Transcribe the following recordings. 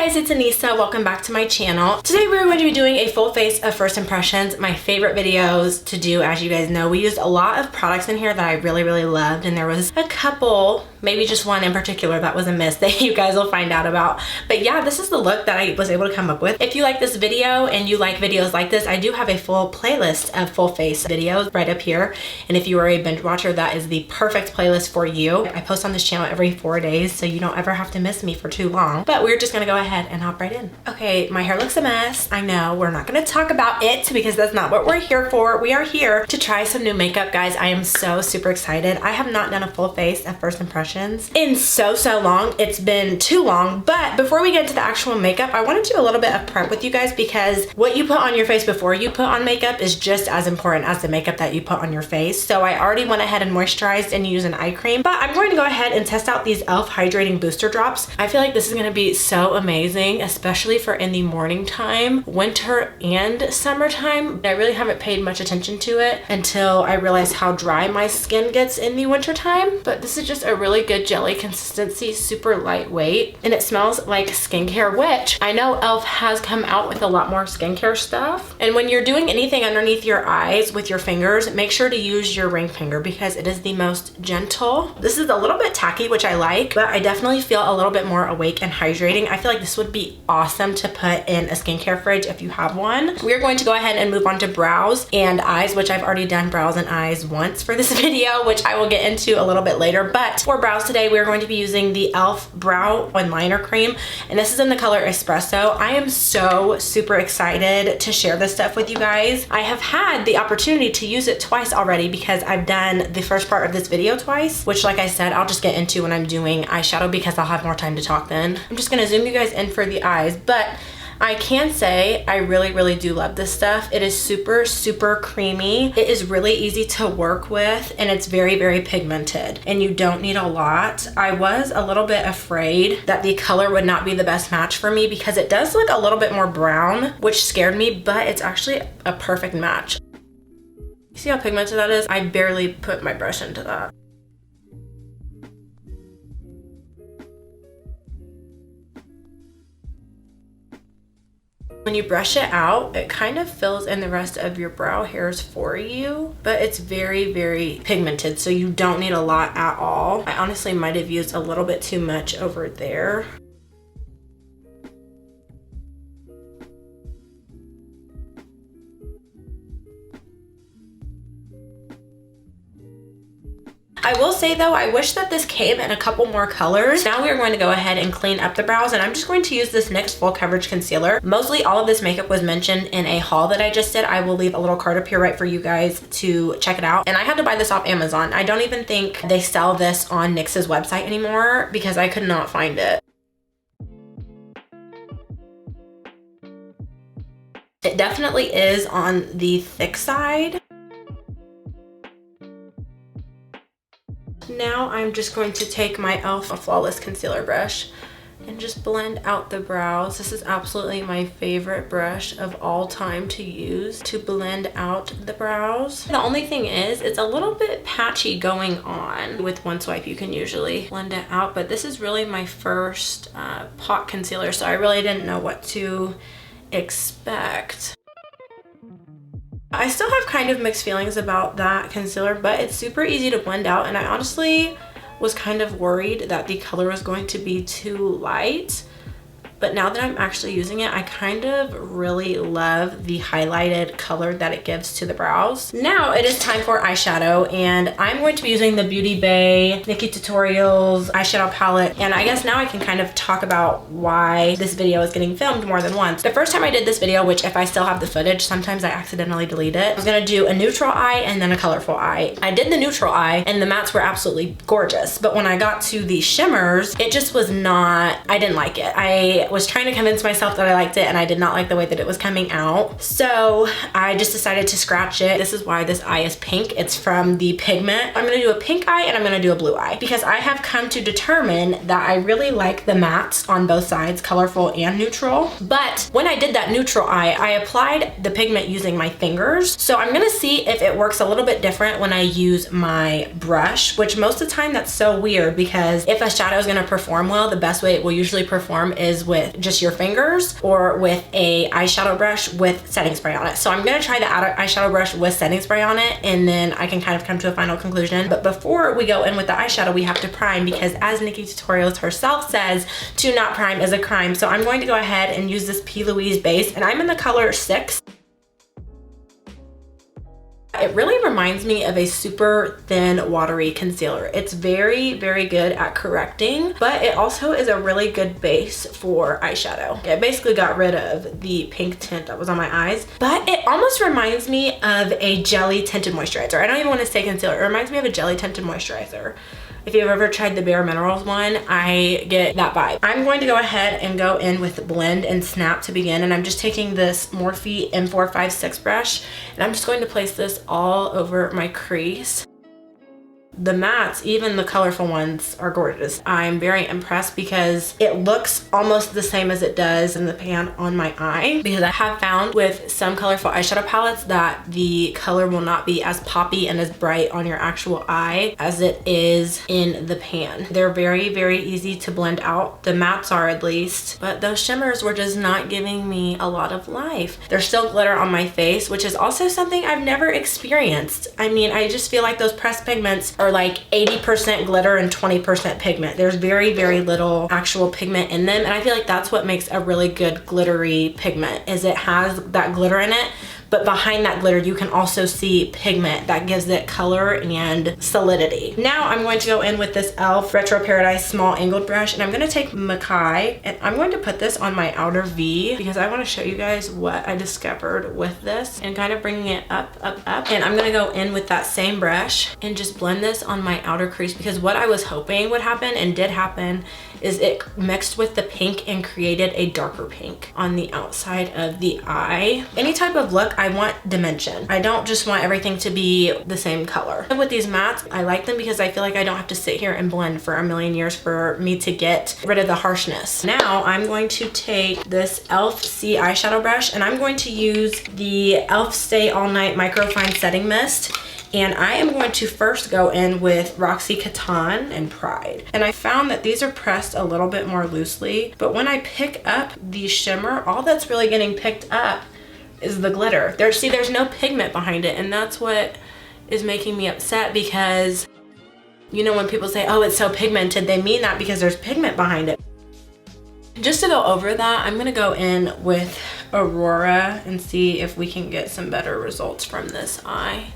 guys, it's Anissa. Welcome back to my channel. Today we're going to be doing a full face of first impressions, my favorite videos to do. As you guys know, we used a lot of products in here that I really loved, and there was a couple, maybe just one in particular that was a miss that you guys will find out about. But yeah, this is the look that I was able to come up with. If you like this video and you like videos like this, I do have a full playlist of full face videos right up here. And if you are a binge watcher, that is the perfect playlist for you. I post on this channel every 4 days, so you don't ever have to miss me for too long. But we're just gonna go ahead and hop right in. Okay, my hair looks a mess. I know, we're not gonna talk about it because that's not what we're here for. We are here to try some new makeup, guys. I am so super excited. I have not done a full face of first impressions in so long. It's been too long. But before we get into the actual makeup, I want to do a little bit of prep with you guys, because what you put on your face before you put on makeup is just as important as the makeup that you put on your face. So I already went ahead and moisturized and used an eye cream, but I'm going to go ahead and test out these e.l.f. Hydrating Booster Drops. I feel like this is going to be so amazing, especially for in the morning time, winter and summertime. I really haven't paid much attention to it until I realized how dry my skin gets in the winter time. But this is just a really good jelly consistency, super lightweight, and it smells like skincare, which I know e.l.f. has come out with a lot more skincare stuff. And when you're doing anything underneath your eyes with your fingers, make sure to use your ring finger because it is the most gentle. This is a little bit tacky, which I like, but I definitely feel a little bit more awake and hydrating. I feel like this would be awesome to put in a skincare fridge if you have one. We're going to go ahead and move on to brows and eyes, which I've already done brows and eyes once for this video, which I will get into a little bit later. But for brows today, we're going to be using the e.l.f. Brow and Liner Cream, and this is in the color Espresso. I am so super excited to share this stuff with you guys. I have had the opportunity to use it twice already because I've done the first part of this video twice, which, like I said, I'll just get into when I'm doing eyeshadow because I'll have more time to talk then. I'm just gonna zoom you guys in for the eyes, but I can say I really do love this stuff. It is super creamy. It is really easy to work with, and it's very pigmented, and you don't need a lot. I was a little bit afraid that the color would not be the best match for me because it does look a little bit more brown, which scared me, but it's actually a perfect match. You see how pigmented that is? I barely put my brush into that. When you brush it out, it kind of fills in the rest of your brow hairs for you, but it's very pigmented, so you don't need a lot at all. I honestly might have used a little bit too much over there. I will say though, I wish that this came in a couple more colors. Now we are going to go ahead and clean up the brows, and I'm just going to use this NYX Full Coverage Concealer. Mostly all of this makeup was mentioned in a haul that I just did. I will leave a little card up here right for you guys to check it out. And I had to buy this off Amazon. I don't even think they sell this on NYX's website anymore because I could not find it. It definitely is on the thick side. Now I'm just going to take my e.l.f. Flawless Concealer brush and just blend out the brows. This is absolutely my favorite brush of all time to use to blend out the brows. The only thing is, it's a little bit patchy going on. With one swipe you can usually blend it out, but this is really my first pot concealer, so I really didn't know what to expect. I still have kind of mixed feelings about that concealer, but it's super easy to blend out, and I honestly was kind of worried that the color was going to be too light. But now that I'm actually using it, I kind of really love the highlighted color that it gives to the brows. Now it is time for eyeshadow, and I'm going to be using the Beauty Bay Nikkie Tutorials eyeshadow palette. And I guess now I can kind of talk about why this video is getting filmed more than once. The first time I did this video, which if I still have the footage, sometimes I accidentally delete it, I was gonna do a neutral eye and then a colorful eye. I did the neutral eye and the mattes were absolutely gorgeous. But when I got to the shimmers, it just was not, I didn't like it. I was trying to convince myself that I liked it, and I did not like the way that it was coming out. So I just decided to scratch it. This is why this eye is pink. It's from the pigment. I'm gonna do a pink eye and I'm gonna do a blue eye because I have come to determine that I really like the mattes on both sides, colorful and neutral. But when I did that neutral eye, I applied the pigment using my fingers. So I'm gonna see if it works a little bit different when I use my brush, which most of the time that's so weird because if a shadow is gonna perform well, the best way it will usually perform is with with just your fingers or with a eyeshadow brush with setting spray on it. So I'm gonna try the eyeshadow brush with setting spray on it, and then I can kind of come to a final conclusion. But before we go in with the eyeshadow, we have to prime, because as Nikki Tutorials herself says, to not prime is a crime. So I'm going to go ahead and use this P. Louise base, and I'm in the color 6. It really reminds me of a super thin watery concealer. It's very, very good at correcting, but it also is a really good base for eyeshadow. It basically got rid of the pink tint that was on my eyes, but it almost reminds me of a jelly tinted moisturizer. I don't even want to say concealer. It reminds me of a jelly tinted moisturizer. If you've ever tried the Bare Minerals one, I get that vibe. I'm going to go ahead and go in with Blend and Snap to begin, and I'm just taking this Morphe M456 brush, and I'm just going to place this all over my crease. The mattes, even the colorful ones, are gorgeous. I'm very impressed because it looks almost the same as it does in the pan on my eye, because I have found with some colorful eyeshadow palettes that the color will not be as poppy and as bright on your actual eye as it is in the pan. They're very, very easy to blend out. The mattes are, at least, but those shimmers were just not giving me a lot of life. There's still glitter on my face, which is also something I've never experienced. I mean, I just feel like those pressed pigments are like 80% glitter and 20% pigment. There's very, very little actual pigment in them, and I feel like that's what makes a really good glittery pigment, is it has that glitter in it, but behind that glitter you can also see pigment that gives it color and solidity. Now I'm going to go in with this e.l.f. Retro Paradise small angled brush, and I'm going to take Makai, and I'm going to put this on my outer V because I want to show you guys what I discovered with this and kind of bringing it up. And I'm going to go in with that same brush and just blend this on my outer crease, because what I was hoping would happen and did happen is it mixed with the pink and created a darker pink on the outside of the eye. Any type of look, I want dimension. I don't just want everything to be the same color. With these mattes, I like them because I feel like I don't have to sit here and blend for a million years for me to get rid of the harshness. Now I'm going to take this e.l.f. C eyeshadow brush, and I'm going to use the e.l.f. Stay All Night Microfine Setting Mist. And I am going to first go in with Roxy Catan and Pride. And I found that these are pressed a little bit more loosely, but when I pick up the shimmer, all that's really getting picked up is the glitter. There's no pigment behind it, and that's what is making me upset, because you know when people say, oh, it's so pigmented, they mean that because there's pigment behind it. Just to go over that, I'm gonna go in with Aurora and see if we can get some better results from this eye.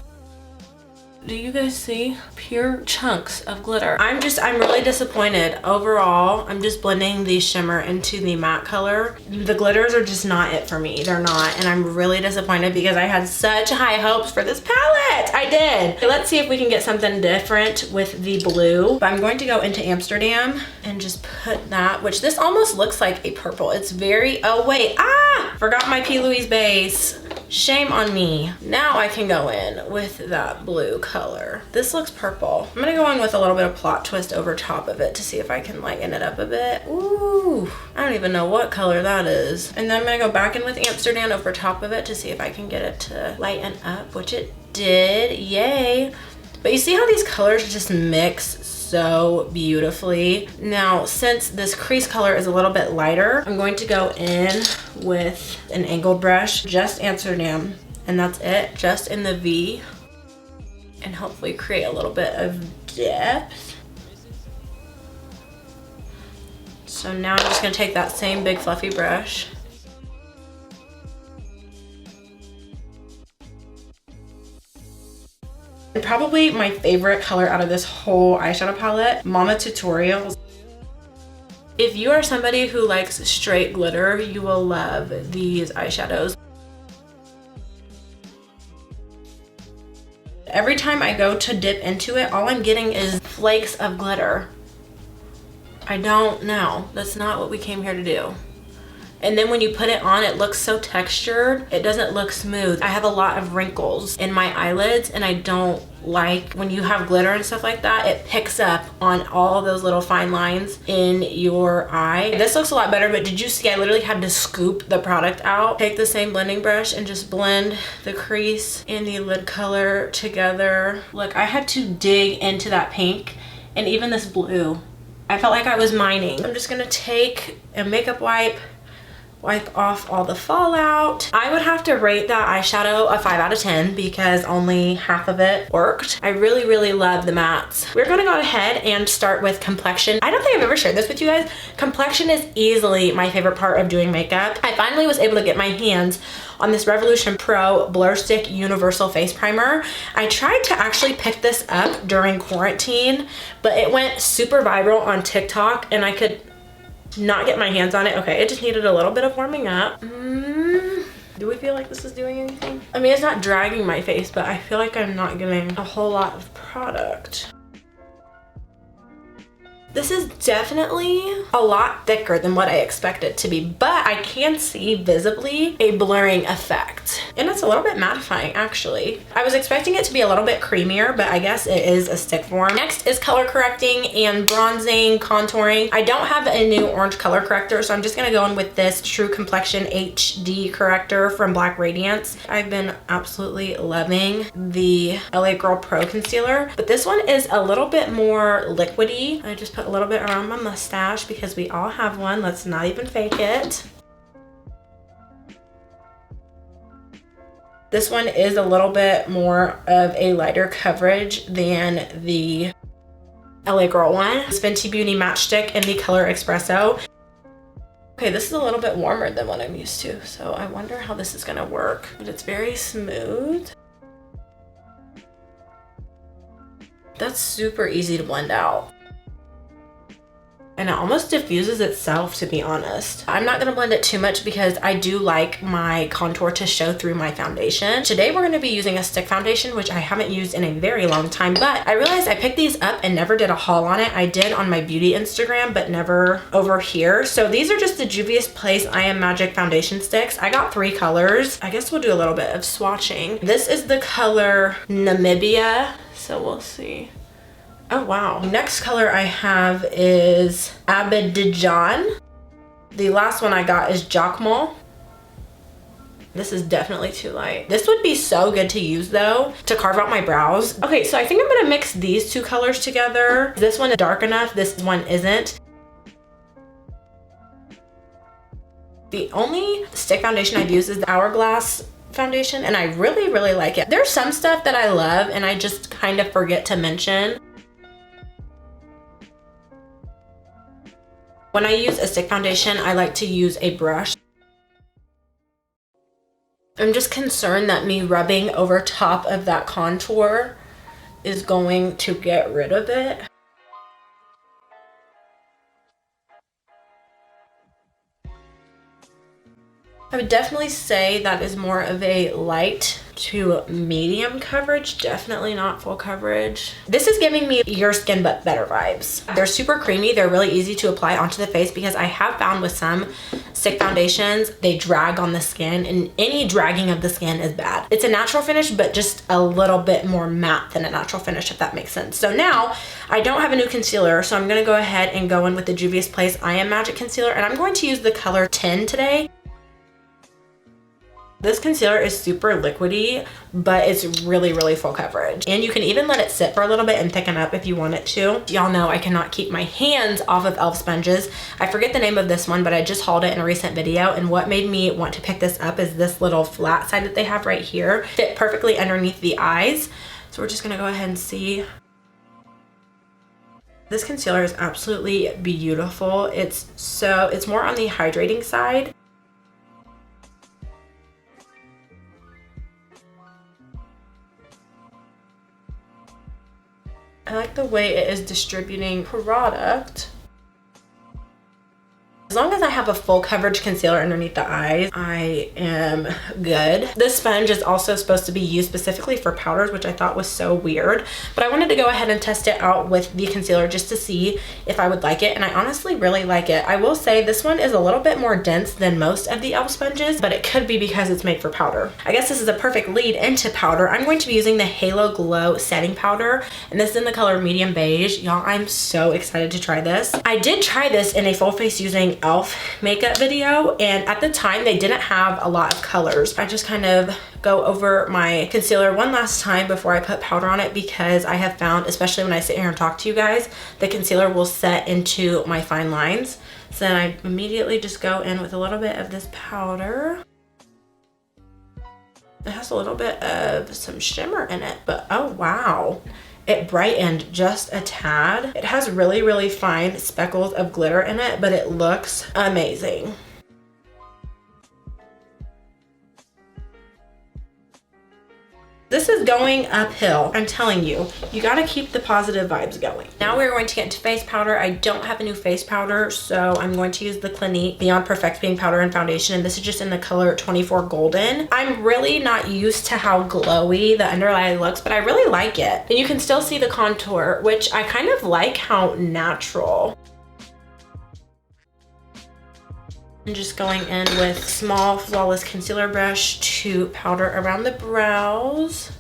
Do you guys see? Pure chunks of glitter. I'm really disappointed. Overall, I'm just blending the shimmer into the matte color. The glitters are just not it for me. They're not, and I'm really disappointed because I had such high hopes for this palette. I did. Okay, let's see if we can get something different with the blue. But I'm going to go into Amsterdam and just put that, which this almost looks like a purple. It's very, oh wait, forgot my P. Louise base. Shame on me. Now I can go in with that blue color. This looks purple. I'm gonna go in with a little bit of Plot Twist over top of it to see if I can lighten it up a bit. Ooh, I don't even know what color that is. And then I'm gonna go back in with Amsterdam over top of it to see if I can get it to lighten up, which it did, yay. But you see how these colors just mix so beautifully. Now, since this crease color is a little bit lighter, I'm going to go in with an angled brush, just Amsterdam, and that's it, just in the V, and hopefully create a little bit of depth. So now I'm just gonna take that same big fluffy brush and probably my favorite color out of this whole eyeshadow palette, Mama Tutorials. If you are somebody who likes straight glitter, you will love these eyeshadows. Every time I go to dip into it, all I'm getting is flakes of glitter. I don't know. That's not what we came here to do. And then when you put it on, it looks so textured. It doesn't look smooth. I have a lot of wrinkles in my eyelids, and I don't like when you have glitter and stuff like that. It picks up on all those little fine lines in your eye. This looks a lot better, but did you see I literally had to scoop the product out? Take the same blending brush and just blend the crease and the lid color together. Look, I had to dig into that pink and even this blue. I felt like I was mining. I'm just gonna take a makeup wipe off all the fallout. I would have to rate that eyeshadow a 5 out of 10 because only half of it worked. I really, really love the mattes. We're gonna go ahead and start with complexion. I don't think I've ever shared this with you guys. Complexion is easily my favorite part of doing makeup. I finally was able to get my hands on this Revolution Pro Blur Stick Universal Face Primer. I tried to actually pick this up during quarantine, but it went super viral on TikTok and I could not get my hands on it. Okay, it just needed a little bit of warming up. Do we feel like this is doing anything? I mean, it's not dragging my face, but I feel like I'm not getting a whole lot of product. This is definitely a lot thicker than what I expected it to be, but I can see visibly a blurring effect. And it's a little bit mattifying, actually. I was expecting it to be a little bit creamier, but I guess it is a stick form. Next is color correcting and bronzing, contouring. I don't have a new orange color corrector, so I'm just gonna go in with this True Complexion HD corrector from Black Radiance. I've been absolutely loving the LA Girl Pro Concealer, but this one is a little bit more liquidy. I just put a little bit around my mustache because we all have one. Let's not even fake it. This one is a little bit more of a lighter coverage than the LA Girl one. It's Fenty Beauty Matchstick in the color Espresso. Okay, this is a little bit warmer than what I'm used to, so I wonder how this is gonna work. But it's very smooth. That's super easy to blend out. And it almost diffuses itself, to be honest. I'm not gonna blend it too much because I do like my contour to show through my foundation. Today we're gonna be using a stick foundation, which I haven't used in a very long time, but I realized I picked these up and never did a haul on it. I did on my beauty Instagram, but never over here. So these are just the Juvia's Place I Am Magic foundation sticks. I got 3 colors. I guess we'll do a little bit of swatching. This is the color Namibia, so we'll see. Oh wow. Next color I have is Abidjan. The last one I got is Jacquemus. This is definitely too light. This would be so good to use though, to carve out my brows. Okay, so I think I'm gonna mix these 2 colors together. This one is dark enough, this one isn't. The only stick foundation I've used is the Hourglass foundation, and I really, really like it. There's some stuff that I love and I just kind of forget to mention. When I use a stick foundation, I like to use a brush. I'm just concerned that me rubbing over top of that contour is going to get rid of it. I would definitely say that is more of a light to medium coverage, definitely not full coverage. This is giving me Your Skin But Better vibes. They're super creamy. They're really easy to apply onto the face because I have found with some stick foundations, they drag on the skin, and any dragging of the skin is bad. It's a natural finish, but just a little bit more matte than a natural finish, if that makes sense. So now I don't have a new concealer, so I'm gonna go ahead and go in with the Juvia's Place I Am Magic Concealer, and I'm going to use the color 10 today. This concealer is super liquidy, but it's really, really full coverage. And you can even let it sit for a little bit and thicken up if you want it to. Y'all know I cannot keep my hands off of e.l.f. sponges. I forget the name of this one, but I just hauled it in a recent video. And what made me want to pick this up is this little flat side that they have right here. Fit perfectly underneath the eyes. So we're just gonna go ahead and see. This concealer is absolutely beautiful. It's more on the hydrating side. I like the way it is distributing product. As long as I have a full coverage concealer underneath the eyes, I am good. This sponge is also supposed to be used specifically for powders, which I thought was so weird, but I wanted to go ahead and test it out with the concealer just to see if I would like it, and I honestly really like it. I will say this one is a little bit more dense than most of the e.l.f. sponges, but it could be because it's made for powder. I guess this is a perfect lead into powder. I'm going to be using the Halo Glow setting powder, and this is in the color medium beige. Y'all, I'm so excited to try this. I did try this in a full face using e.l.f. makeup video, and at the time they didn't have a lot of colors. I just kind of go over my concealer one last time before I put powder on it, because I have found, especially when I sit here and talk to you guys, the concealer will set into my fine lines. So then I immediately just go in with a little bit of this powder. It has a little bit of some shimmer in it, but oh wow. It brightened just a tad. It has really, really fine speckles of glitter in it, but it looks amazing. This is going uphill. I'm telling you, you gotta keep the positive vibes going. Now we're going to get into face powder. I don't have a new face powder, so I'm going to use the Clinique Beyond Perfecting Powder and Foundation, and this is just in the color 24 Golden. I'm really not used to how glowy the under eye looks, but I really like it. And you can still see the contour, which I kind of like how natural. I'm just going in with small Flawless concealer brush to powder around the brows.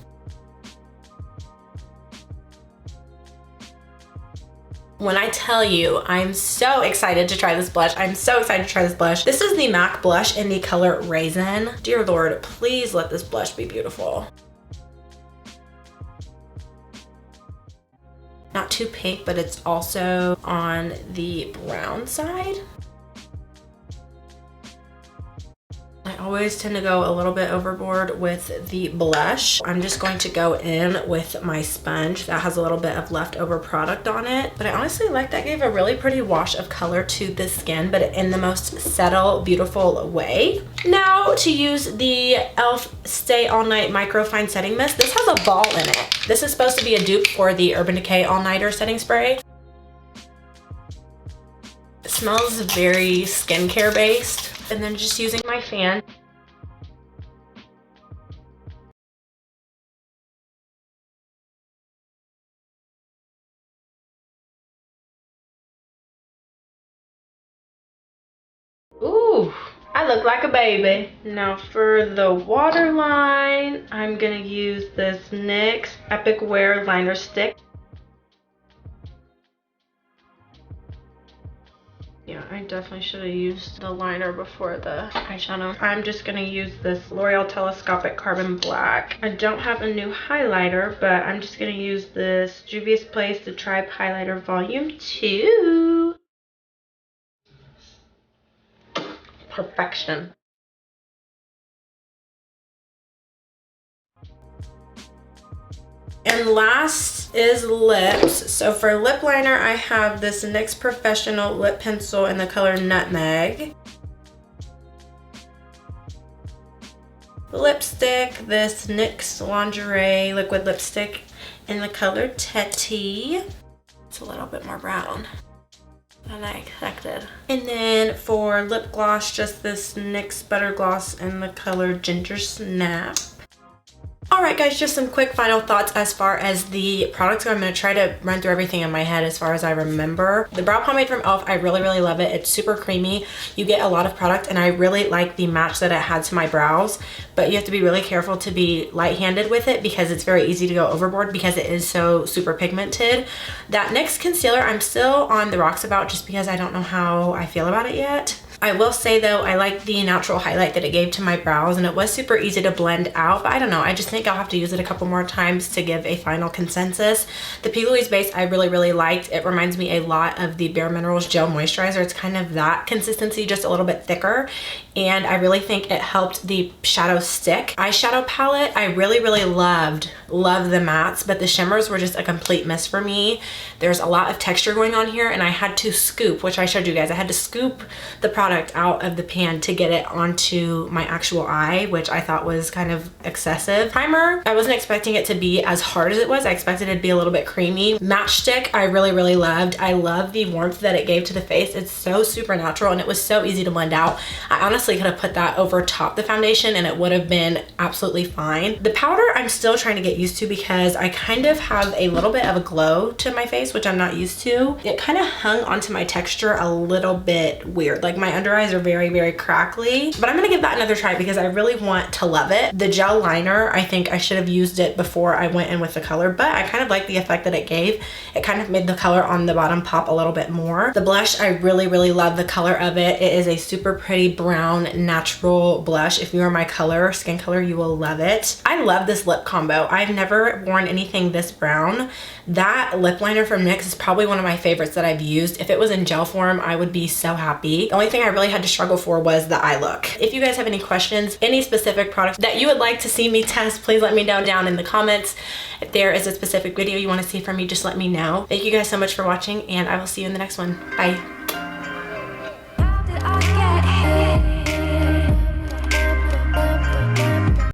When I tell you, I'm so excited to try this blush. I'm so excited to try this blush. This is the MAC blush in the color Raisin. Dear Lord, please let this blush be beautiful. Not too pink, but it's also on the brown side. I always tend to go a little bit overboard with the blush. I'm just going to go in with my sponge that has a little bit of leftover product on it. But I honestly like that gave a really pretty wash of color to the skin, but in the most subtle, beautiful way. Now to use the e.l.f. Stay All Night Micro Fine Setting Mist. This has a ball in it. This is supposed to be a dupe for the Urban Decay All Nighter Setting Spray. It smells very skincare based. And then just using my fan. Ooh, I look like a baby. Now for the waterline, I'm gonna use this NYX Epic Wear Liner Stick. Yeah, I definitely should have used the liner before the eyeshadow. I'm just gonna use this L'Oreal Telescopic Carbon Black. I don't have a new highlighter, but I'm just gonna use this Juvia's Place The Tribe Highlighter Volume 2. Perfection. And last is lips. So for lip liner, I have this NYX Professional Lip Pencil in the color Nutmeg. Lipstick, this NYX Lingerie Liquid Lipstick in the color Teddy. It's a little bit more brown than I expected. And then for lip gloss, just this NYX Butter Gloss in the color Ginger Snap. Alright guys, just some quick final thoughts as far as the products go. I'm going to try to run through everything in my head as far as I remember. The brow pomade from e.l.f., I really, really love it. It's super creamy. You get a lot of product, and I really like the match that it had to my brows. But you have to be really careful to be light-handed with it, because it's very easy to go overboard because it is so super pigmented. That NYX concealer, I'm still on the rocks about, just because I don't know how I feel about it yet. I will say though, I like the natural highlight that it gave to my brows, and it was super easy to blend out, but I don't know, I just think I'll have to use it a couple more times to give a final consensus. The P. Louise base I really, really liked. It reminds me a lot of the Bare Minerals Gel Moisturizer. It's kind of that consistency, just a little bit thicker, and I really think it helped the shadow stick. Eyeshadow palette, I really, really loved the mattes, but the shimmers were just a complete miss for me. There's a lot of texture going on here, and I had to scoop, which I showed you guys, I had to scoop the product out of the pan to get it onto my actual eye, which I thought was kind of excessive. Primer, I wasn't expecting it to be as hard as it was. I expected it to be a little bit creamy. Matchstick, I really, really loved. I love the warmth that it gave to the face. It's so super natural, and it was so easy to blend out. I honestly could have put that over top the foundation and it would have been absolutely fine. The powder, I'm still trying to get used to, because I kind of have a little bit of a glow to my face, which I'm not used to. It kind of hung onto my texture a little bit weird. Like my under eyes are very, very crackly. But I'm gonna give that another try because I really want to love it. The gel liner, I think I should have used it before I went in with the color, but I kind of like the effect that it gave. It kind of made the color on the bottom pop a little bit more. The blush, I really, really love the color of it. It is a super pretty brown natural blush. If you are my color, skin color, you will love it. I love this lip combo. I've never worn anything this brown. That lip liner from NYX is probably one of my favorites that I've used. If it was in gel form, I would be so happy. The only thing I really had to struggle for was the eye look. If you guys have any questions, any specific products that you would like to see me test, please let me know down in the comments. If there is a specific video you want to see from me, just let me know. Thank you guys so much for watching, and I will see you in the next one. Bye.